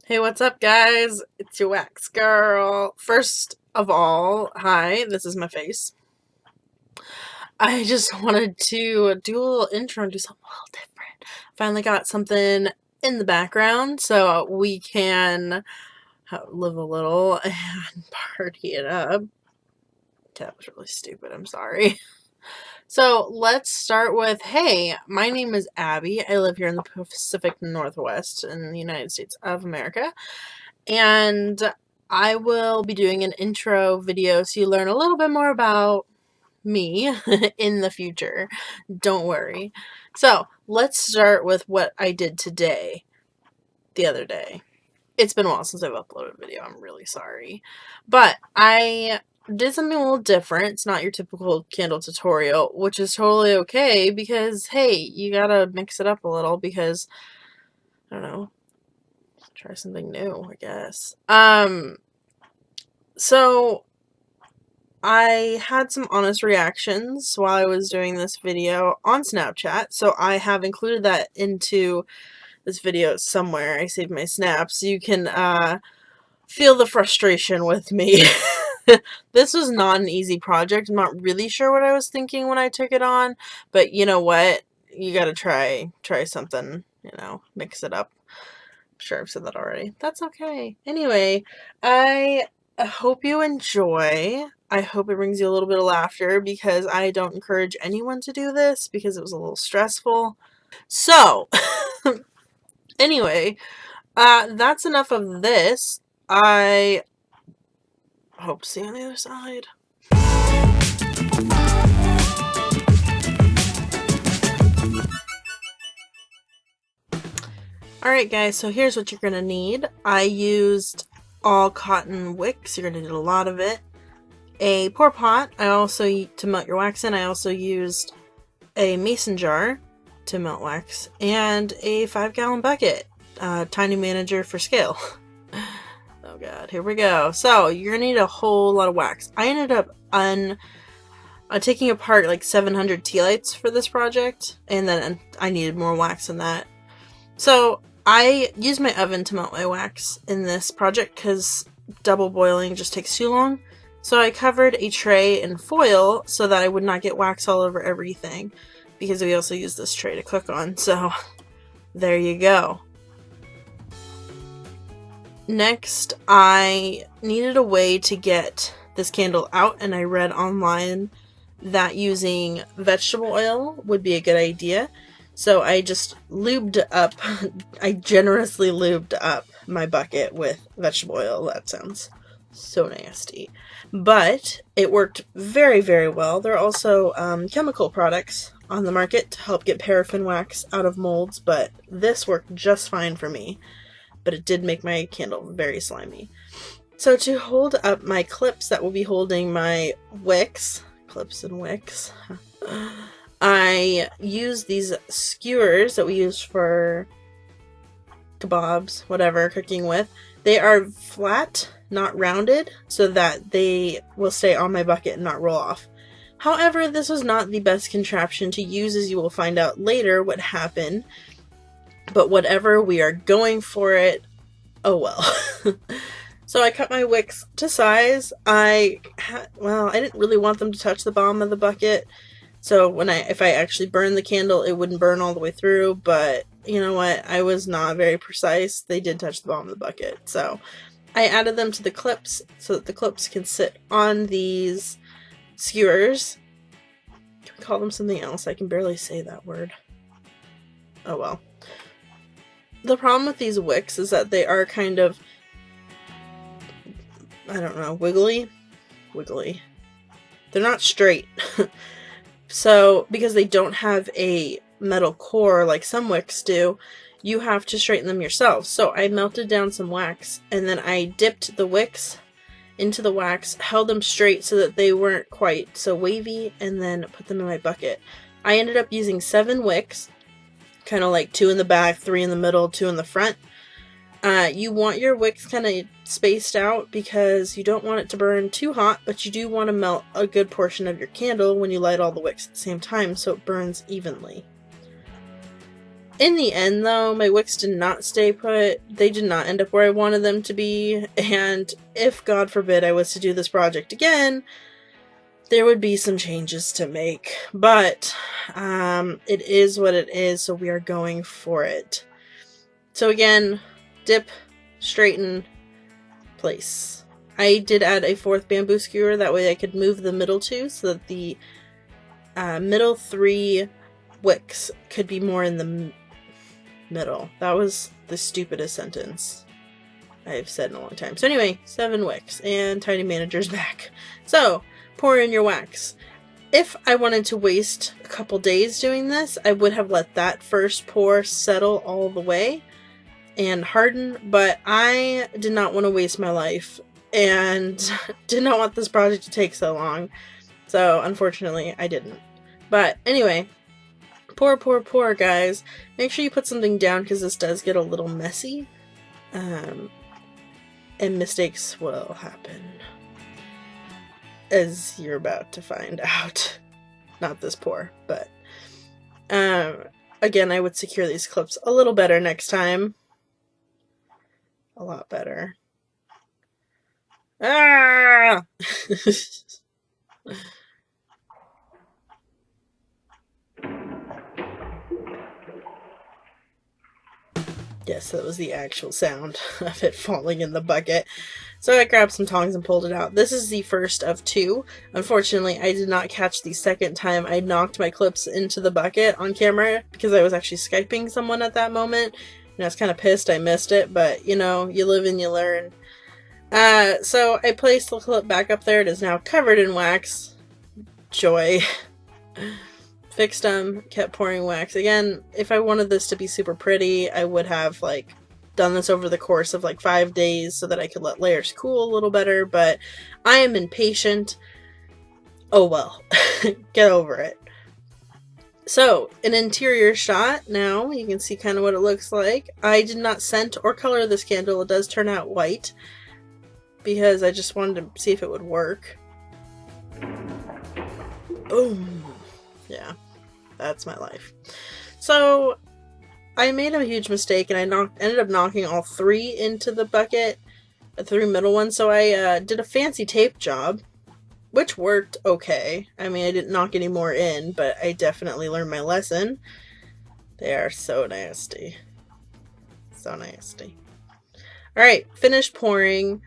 Hey, what's up, guys? It's your wax girl. First of all, hi, this is my face. I just wanted to do a little intro and do something a little different. Finally got something in the background so we can live a little and party it up. That was really stupid, I'm sorry. So let's start with, hey, my name is Abby. I live here in the Pacific Northwest in the United States of America. And I will be doing an intro video so you learn a little bit more about me in the future. Don't worry. So let's start with what I did the other day. It's been a while since I've uploaded a video. I'm really sorry. But I did something a little different. It's not your typical candle tutorial, which is totally okay because, hey, you gotta mix it up a little because, I don't know, try something new, I guess. So I had some honest reactions while I was doing this video on Snapchat, so I have included that into this video somewhere. I saved my snaps. You can feel the frustration with me. This was not an easy project. I'm not really sure what I was thinking when I took it on, but you know what? You gotta try something, mix it up. I'm sure I've said that already. That's okay. Anyway, I hope you enjoy. I hope it brings you a little bit of laughter because I don't encourage anyone to do this because it was a little stressful. So, anyway, that's enough of this. I hope to see you on the other side. Alright guys, so here's what you're going to need. I used all cotton wicks. You're going to need a lot of it. A pour pot, to melt your wax in. I also used a mason jar to melt wax, and a 5-gallon bucket, tiny manager for scale. Oh god, here we go. So you're gonna need a whole lot of wax. I ended up taking apart like 700 tea lights for this project, and then I needed more wax than that. So I used my oven to melt my wax in this project because double boiling just takes too long. So I covered a tray in foil so that I would not get wax all over everything, because we also use this tray to cook on. So there you go. Next, I needed a way to get this candle out, and I read online that using vegetable oil would be a good idea. So I just I generously lubed up my bucket with vegetable oil. That sounds so nasty. But it worked very, very well. There are also chemical products on the market to help get paraffin wax out of molds, but this worked just fine for me. But it did make my candle very slimy. So to hold up my clips that will be holding my wicks, I use these skewers that we use for kebabs, whatever, cooking with. They are flat, not rounded, so that they will stay on my bucket and not roll off. However, this was not the best contraption to use, as you will find out later what happened. But whatever, we are going for it. Oh well. So I cut my wicks to size. I didn't really want them to touch the bottom of the bucket. So if I actually burned the candle, it wouldn't burn all the way through, but you know what? I was not very precise. They did touch the bottom of the bucket. So I added them to the clips so that the clips can sit on these skewers. Can we call them something else? I can barely say that word. Oh well. The problem with these wicks is that they are kind of, I don't know, wiggly. They're not straight. So, because they don't have a metal core like some wicks do, you have to straighten them yourself. So I melted down some wax, and then I dipped the wicks into the wax, held them straight so that they weren't quite so wavy, and then put them in my bucket. I ended up using 7 wicks, kind of like 2 in the back, 3 in the middle, 2 in the front. You want your wicks kind of spaced out because you don't want it to burn too hot, but you do want to melt a good portion of your candle when you light all the wicks at the same time so it burns evenly. In the end, though, my wicks did not stay put. They did not end up where I wanted them to be, and if, God forbid, I was to do this project again, there would be some changes to make. But it is what it is, so we are going for it. So again, dip, straighten, place. I did add a 4th bamboo skewer, that way I could move the middle 2 so that the middle 3 wicks could be more in the middle. That was the stupidest sentence I've said in a long time. So anyway, 7 wicks, and Tiny Manager's back. So, pour in your wax. If I wanted to waste a couple days doing this, I would have let that first pour settle all the way and harden, but I did not want to waste my life and did not want this project to take so long. So, unfortunately, I didn't. But anyway, pour, guys. Make sure you put something down because this does get a little messy. And mistakes will happen. As you're about to find out. Not this pour, but again, I would secure these clips a little better next time. A lot better. Ah! Yes, that was the actual sound of it falling in the bucket. So I grabbed some tongs and pulled it out. This is the first of 2. Unfortunately, I did not catch the second time I knocked my clips into the bucket on camera because I was actually Skyping someone at that moment. And I was kind of pissed I missed it, but you know, you live and you learn. So I placed the clip back up there. It is now covered in wax. Joy. Fixed them, kept pouring wax. Again, if I wanted this to be super pretty, I would have like done this over the course of like 5 days so that I could let layers cool a little better, but I am impatient. Oh well, get over it. So, an interior shot now. You can see kind of what it looks like. I did not scent or color this candle. It does turn out white because I just wanted to see if it would work. Boom. Yeah, that's my life. So, I made a huge mistake and I ended up knocking all 3 into the bucket, the 3 middle ones. So I did a fancy tape job, which worked okay. I mean, I didn't knock any more in, but I definitely learned my lesson. They are so nasty. So nasty. Alright, finished pouring.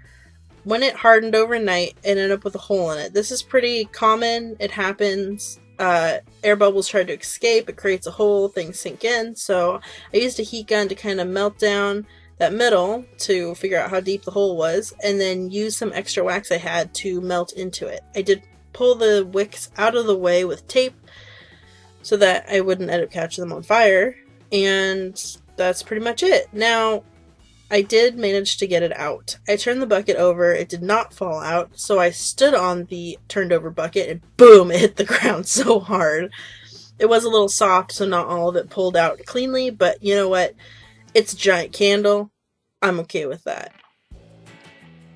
When it hardened overnight, it ended up with a hole in it. This is pretty common. It happens. Air bubbles try to escape. It creates a hole. Things sink in. So I used a heat gun to kind of melt down that middle to figure out how deep the hole was, and then use some extra wax I had to melt into it. I did pull the wicks out of the way with tape so that I wouldn't end up catching them on fire, and that's pretty much it. Now, I did manage to get it out. I turned the bucket over. It did not fall out, so I stood on the turned over bucket and boom, it hit the ground so hard. It was a little soft, so not all of it pulled out cleanly, but you know what? It's a giant candle. I'm okay with that.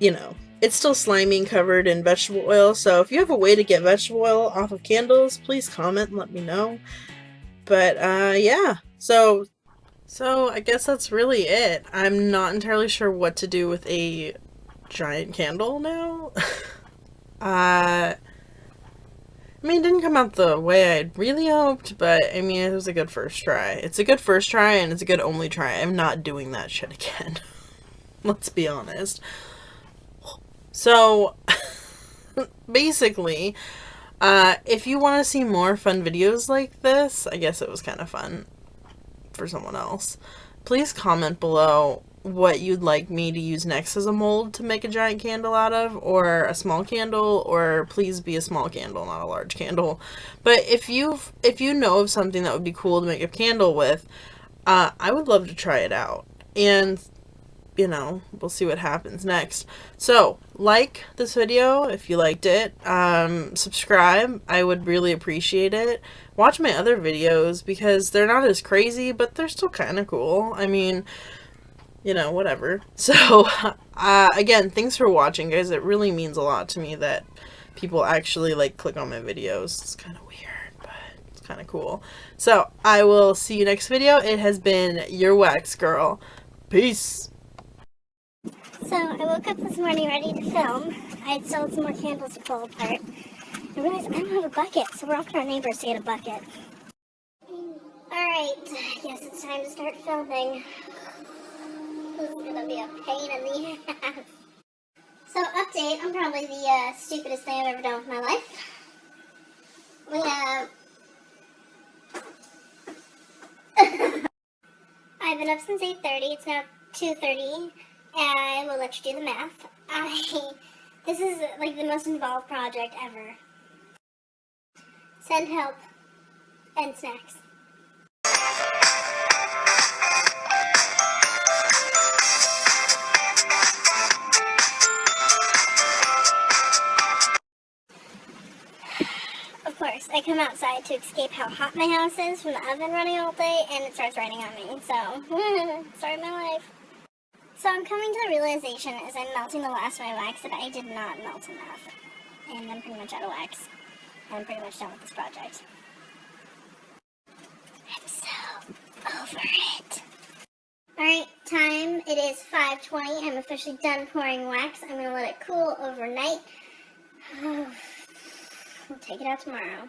You know, it's still slimy and covered in vegetable oil, so if you have a way to get vegetable oil off of candles, please comment and let me know. But, yeah. So I guess that's really it. I'm not entirely sure what to do with a giant candle now. I mean, it didn't come out the way I'd really hoped, but I mean, it was a good first try. It's a good first try, and it's a good only try. I'm not doing that shit again. Let's be honest. So, basically, if you want to see more fun videos like this, I guess it was kind of fun for someone else, please comment below what you'd like me to use next as a mold to make a giant candle out of, or a small candle, or please be a small candle, not a large candle. But if you know of something that would be cool to make a candle with, I would love to try it out, and you know, we'll see what happens next. So, like this video if you liked it. Subscribe. I would really appreciate it. Watch my other videos because they're not as crazy, but they're still kind of cool. I mean, you know, whatever. So, again, thanks for watching, guys. It really means a lot to me that people actually, like, click on my videos. It's kind of weird, but it's kind of kind of cool. So I will see you next video. It has been your wax girl. Peace. So I woke up this morning ready to film. I had still some more candles to pull apart. I realized I don't have a bucket, so we're off to our neighbors to get a bucket. Alright, yes, it's time to start filming. This is gonna be a pain in the ass. So, update, I'm probably the stupidest thing I've ever done with my life. We have... I've been up since 8:30, it's now 2:30, and I will let you do the math. This is like the most involved project ever. Send help and snacks. Of course, I come outside to escape how hot my house is from the oven running all day, and it starts raining on me, so, sorry my life. So I'm coming to the realization as I'm melting the last of my wax that I did not melt enough, and I'm pretty much out of wax, and I'm pretty much done with this project. I'm so over it. Alright, time, it is 5:20, I'm officially done pouring wax. I'm going to let it cool overnight. We'll take it out tomorrow.